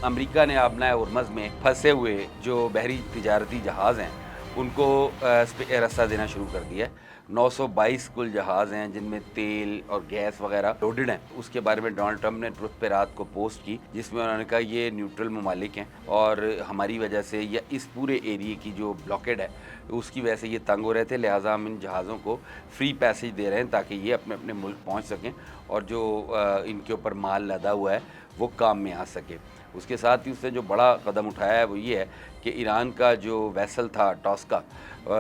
امریکہ نے آبنائے ہرمز میں پھنسے ہوئے جو بحری تجارتی جہاز ہیں ان کو رستہ دینا شروع کر دیا ہے۔ 922 کل جہاز ہیں جن میں تیل اور گیس وغیرہ لوڈڈ ہیں۔ اس کے بارے میں ڈونلڈ ٹرمپ نے ٹروتھ پہ رات کو پوسٹ کی، جس میں انہوں نے کہا یہ نیوٹرل ممالک ہیں اور ہماری وجہ سے یا اس پورے ایریے کی جو بلاکیڈ ہے اس کی وجہ سے یہ تنگ ہو رہے تھے، لہٰذا ہم ان جہازوں کو فری پیسج دے رہے ہیں تاکہ یہ اپنے اپنے ملک پہنچ سکیں اور جو ان کے اوپر مال لدا ہوا ہے وہ کام میں آ سکے۔ اس کے ساتھ ہی اس نے جو بڑا قدم اٹھایا ہے وہ یہ ہے کہ ایران کا جو ویسل تھا ٹاسکا،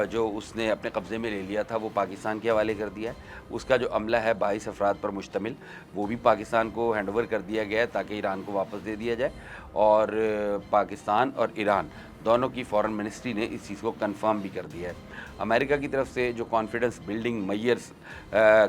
جو اس نے اپنے قبضے میں لے لیا تھا، وہ پاکستان کے حوالے کر دیا ہے۔ اس کا جو عملہ ہے 22 افراد پر مشتمل، وہ بھی پاکستان کو ہینڈ اوور کر دیا گیا ہے تاکہ ایران کو واپس دے دیا جائے، اور پاکستان اور ایران دونوں کی فارن منسٹری نے اس چیز کو کنفرم بھی کر دیا ہے۔ امریکہ کی طرف سے جو کانفیڈنس بلڈنگ میئرز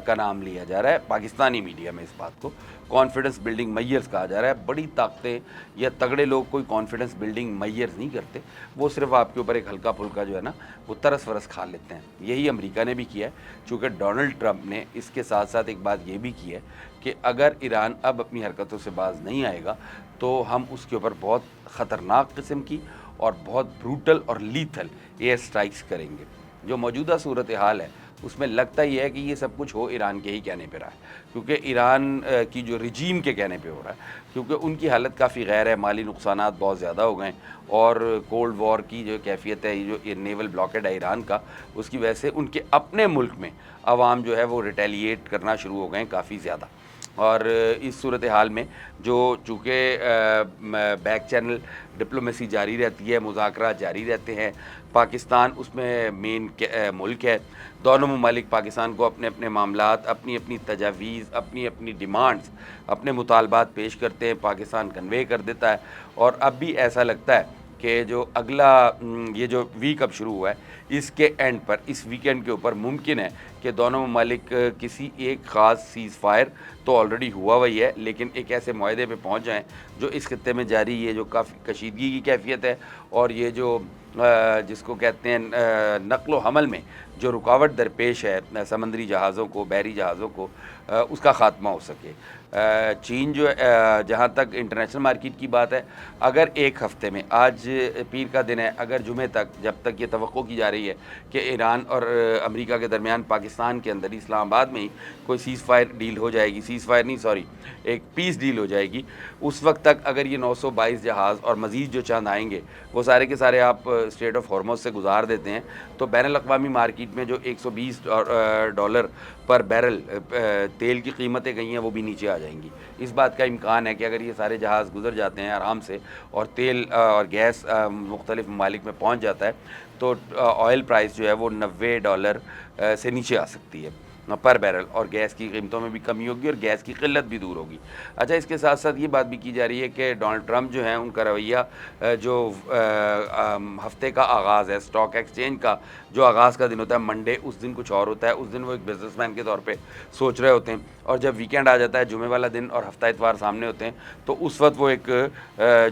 کا نام لیا جا رہا ہے، پاکستانی میڈیا میں اس بات کو کانفیڈنس بلڈنگ میئرز کہا جا رہا ہے۔ بڑی طاقتیں یا تگڑے لوگ کوئی کانفیڈنس بلڈنگ میئرز نہیں کرتے، وہ صرف آپ کے اوپر ایک ہلکا پھلکا جو ہے نا وہ ترس ورس کھا لیتے ہیں۔ یہی امریکہ نے بھی کیا ہے، چونکہ ڈونلڈ ٹرمپ نے اس کے ساتھ ساتھ ایک بات یہ بھی کی ہے کہ اگر ایران اب اپنی حرکتوں سے باز نہیں آئے گا تو ہم اس کے اوپر بہت خطرناک قسم کی اور بہت بروٹل اور لیتھل ایئر سٹرائکس کریں گے۔ جو موجودہ صورتحال ہے اس میں لگتا یہ ہے کہ یہ سب کچھ ہو ایران کے ہی کہنے پہ رہا ہے، کیونکہ ایران کی جو رجیم کے کہنے پہ ہو رہا ہے، کیونکہ ان کی حالت کافی غیر ہے، مالی نقصانات بہت زیادہ ہو گئے ہیں، اور کولڈ وار کی جو کیفیت ہے، یہ جو نیول بلاکیڈ ہے ایران کا، اس کی وجہ سے ان کے اپنے ملک میں عوام جو ہے وہ ریٹیلیٹ کرنا شروع ہو گئے ہیں کافی زیادہ۔ اور اس صورتحال میں جو چونکہ بیک چینل ڈپلومیسی جاری رہتی ہے، مذاکرات جاری رہتے ہیں، پاکستان اس میں مین ملک ہے، دونوں ممالک پاکستان کو اپنے اپنے معاملات، اپنی اپنی تجاویز، اپنی اپنی ڈیمانڈز، اپنے مطالبات پیش کرتے ہیں، پاکستان کنوے کر دیتا ہے۔ اور اب بھی ایسا لگتا ہے کہ جو اگلا یہ جو ویک اب شروع ہوا ہے اس کے اینڈ پر، اس ویکینڈ کے اوپر ممکن ہے کہ دونوں ممالک کسی ایک خاص سیز فائر تو آلریڈی ہوا وہی ہے، لیکن ایک ایسے معاہدے پہ پہنچ جائیں جو اس خطے میں جاری یہ جو کافی کشیدگی کی کیفیت ہے اور یہ جو جس کو کہتے ہیں نقل و حمل میں جو رکاوٹ درپیش ہے سمندری جہازوں کو، بحری جہازوں کو، اس کا خاتمہ ہو سکے۔ چین جو جہاں تک انٹرنیشنل مارکیٹ کی بات ہے، اگر ایک ہفتے میں، آج پیر کا دن ہے، اگر جمعہ تک، جب تک یہ توقع کی جا رہی ہے کہ ایران اور امریکہ کے درمیان پاکستان کے اندر اسلام آباد میں ہی کوئی سیز فائر ڈیل ہو جائے گی، سیز فائر نہیں سوری ایک پیس ڈیل ہو جائے گی، اس وقت تک اگر یہ 922 جہاز اور مزید جو چند آئیں گے وہ سارے کے سارے آپ اسٹریٹ آف ہارمز سے گزار دیتے ہیں، تو بین الاقوامی مارکیٹ میں جو $120 پر بیرل تیل کی قیمتیں گئی ہیں وہ بھی نیچے آ جائیں گی۔ اس بات کا امکان ہے کہ اگر یہ سارے جہاز گزر جاتے ہیں آرام سے اور تیل اور گیس مختلف ممالک میں پہنچ جاتا ہے تو آئل پرائس جو ہے وہ $90 سے نیچے آ سکتی ہے پر بیرل، اور گیس کی قیمتوں میں بھی کمی ہوگی اور گیس کی قلت بھی دور ہوگی۔ اچھا، اس کے ساتھ ساتھ یہ بات بھی کی جا رہی ہے کہ ڈونلڈ ٹرمپ جو ہیں ان کا رویہ جو ہفتے کا آغاز ہے، اسٹاک ایکسچینج کا جو آغاز کا دن ہوتا ہے منڈے، اس دن کچھ اور ہوتا ہے، اس دن وہ ایک بزنس مین کے طور پہ سوچ رہے ہوتے ہیں، اور جب ویکینڈ آ جاتا ہے، جمعے والا دن اور ہفتہ اتوار سامنے ہوتے ہیں، تو اس وقت وہ ایک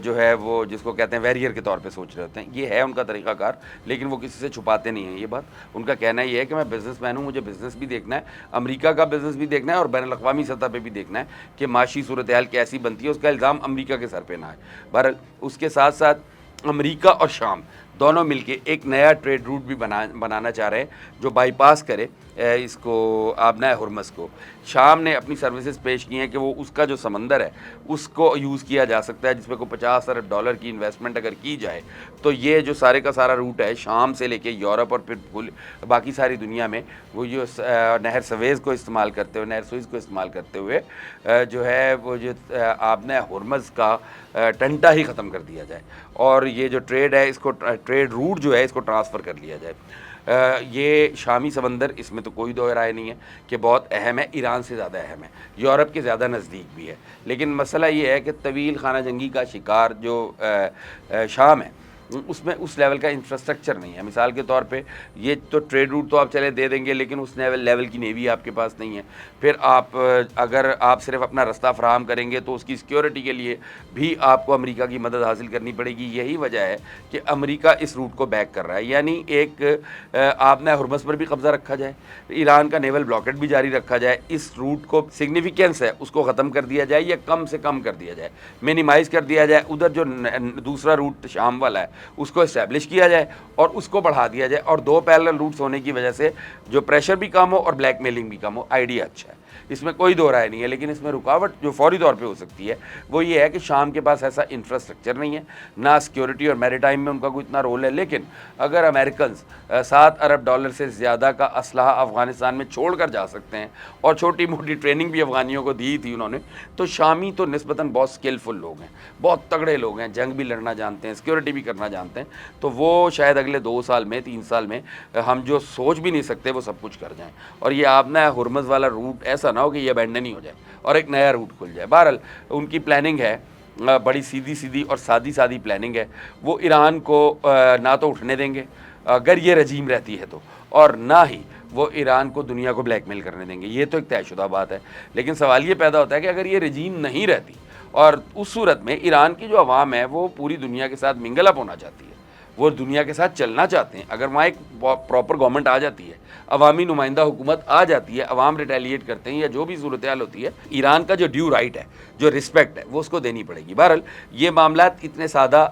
جو ہے وہ جس کو کہتے ہیں ویریئر کے طور پہ سوچ رہے ہوتے ہیں۔ یہ ہے ان کا طریقہ کار، لیکن وہ کسی سے چھپاتے نہیں ہیں یہ بات۔ ان کا کہنا یہ ہے کہ میں بزنس مین ہوں، مجھے بزنس بھی دیکھنا ہے، امریکہ کا بزنس بھی دیکھنا ہے اور بین الاقوامی سطح پہ بھی دیکھنا ہے کہ معاشی صورتحال کیسی بنتی ہے، اس کا الزام امریکہ کے سر پہ نہ ہے۔ بہرحال اس کے ساتھ ساتھ امریکہ اور شام دونوں مل کے ایک نیا ٹریڈ روٹ بھی بنانا چاہ رہے ہیں جو بائی پاس کرے اس کو آبنائے ہرمز کو۔ شام نے اپنی سروسز پیش کی ہیں کہ وہ اس کا جو سمندر ہے اس کو یوز کیا جا سکتا ہے، جس پہ کوئی $50 ارب کی انویسٹمنٹ اگر کی جائے تو یہ جو سارے کا سارا روٹ ہے شام سے لے کے یورپ اور پھر باقی ساری دنیا میں، وہ جو نہر سویز کو استعمال کرتے ہوئے، نہر سوئز کو استعمال کرتے ہوئے جو ہے وہ جو آبنائے ہرمز کا ٹنٹا ہی ختم کر دیا جائے، اور یہ جو ٹریڈ ہے اس کو ٹریڈ روٹ جو ہے اس کو ٹرانسفر کر لیا جائے۔ یہ شامی سمندر، اس میں تو کوئی دو رائے نہیں ہے کہ بہت اہم ہے، ایران سے زیادہ اہم ہے، یورپ کے زیادہ نزدیک بھی ہے، لیکن مسئلہ یہ ہے کہ طویل خانہ جنگی کا شکار جو شام ہے اس میں اس لیول کا انفراسٹرکچر نہیں ہے. مثال کے طور پہ یہ تو ٹریڈ روٹ تو آپ چلے دے دیں گے لیکن اس لیول کی نیوی آپ کے پاس نہیں ہے. پھر آپ اگر آپ صرف اپنا رستہ فراہم کریں گے تو اس کی سیکیورٹی کے لیے بھی آپ کو امریکہ کی مدد حاصل کرنی پڑے گی. یہی وجہ ہے کہ امریکہ اس روٹ کو بیک کر رہا ہے. یعنی ایک آپ نے ہرمز پر بھی قبضہ رکھا جائے, ایران کا نیول بلاکٹ بھی جاری رکھا جائے, اس روٹ کو سگنیفیکینس ہے اس کو ختم کر دیا جائے یا کم سے کم کر دیا جائے, منیمائز کر دیا جائے. ادھر جو دوسرا روٹ شام والا ہے اس کو اسٹیبلش کیا جائے اور اس کو بڑھا دیا جائے, اور دو پیرلل روٹس ہونے کی وجہ سے جو پریشر بھی کم ہو اور بلیک میلنگ بھی کم ہو. آئیڈیا اچھا ہے, اس میں کوئی دو رائے نہیں ہے. لیکن اس میں رکاوٹ جو فوری طور پہ ہو سکتی ہے وہ یہ ہے کہ شام کے پاس ایسا انفراسٹرکچر نہیں ہے, نہ سیکیورٹی اور میری ٹائم میں ان کا کوئی اتنا رول ہے. لیکن اگر امریکنز $7 ارب سے زیادہ کا اسلحہ افغانستان میں چھوڑ کر جا سکتے ہیں, اور چھوٹی موٹی ٹریننگ بھی افغانیوں کو دی تھی انہوں نے, تو شامی تو نسبتاً بہت سکلفل لوگ ہیں, بہت تگڑے لوگ ہیں, جنگ بھی لڑنا جانتے ہیں, سیکیورٹی بھی کرنا جانتے ہیں. تو وہ شاید اگلے 2 سال میں 3 سال میں ہم جو سوچ بھی نہیں سکتے وہ سب کچھ کر جائیں. اور یہ آپ نے ہرمز والا روٹ ایسا نہ ہو کہ یہ ابینڈن ہی ہو جائے اور ایک نیا روٹ کھل جائے. بہرحال ان کی پلاننگ ہے, بڑی سیدھی اور سادی پلاننگ ہے. وہ ایران کو نہ تو اٹھنے دیں گے اگر یہ رجیم رہتی ہے تو, اور نہ ہی وہ ایران کو دنیا کو بلیک میل کرنے دیں گے. یہ تو ایک طے شدہ بات ہے. لیکن سوال یہ پیدا ہوتا ہے کہ اگر یہ رجیم نہیں رہتی, اور اس صورت میں ایران کی جو عوام ہے وہ پوری دنیا کے ساتھ منگل اپ ہونا چاہتی ہے, وہ دنیا کے ساتھ چلنا چاہتے ہیں, اگر وہاں ایک پراپر گورنمنٹ آ جاتی ہے, عوامی نمائندہ حکومت آ جاتی ہے, عوام ریٹیلیٹ کرتے ہیں یا جو بھی صورتحال ہوتی ہے, ایران کا جو ڈیو رائٹ ہے, جو رسپیکٹ ہے, وہ اس کو دینی پڑے گی. بہرحال یہ معاملات اتنے سادہ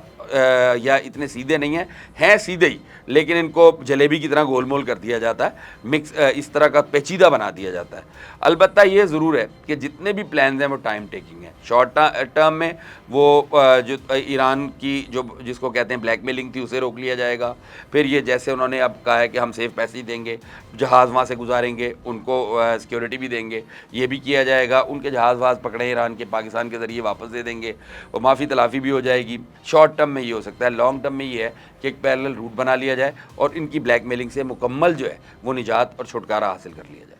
یا اتنے سیدھے نہیں ہیں سیدھے ہی, لیکن ان کو جلیبی کی طرح گول مول کر دیا جاتا ہے, مکس اس طرح کا پیچیدہ بنا دیا جاتا ہے. البتہ یہ ضرور ہے کہ جتنے بھی پلانز ہیں وہ ٹائم ٹیکنگ ہیں. شارٹ ٹرم میں وہ جو ایران کی جو جس کو کہتے ہیں بلیک میلنگ تھی اسے روک لیا جائے گا. پھر یہ جیسے انہوں نے اب کہا ہے کہ ہم سیف پیسے دیں گے, جہاز وہاں سے گزاریں گے, ان کو سیکیورٹی بھی دیں گے, یہ بھی کیا جائے گا. ان کے جہاز پکڑے ایران کے پاکستان کے ذریعے واپس دے دیں گے, اور معافی تلافی بھی ہو جائے گی. شارٹ ٹرم میں یہ ہو سکتا ہے. لانگ ٹرم میں یہ ہے کہ ایک پیرلل روٹ بنا لیا جائے اور ان کی بلیک میلنگ سے مکمل جو ہے وہ نجات اور چھٹکارا حاصل کر لیا جائے.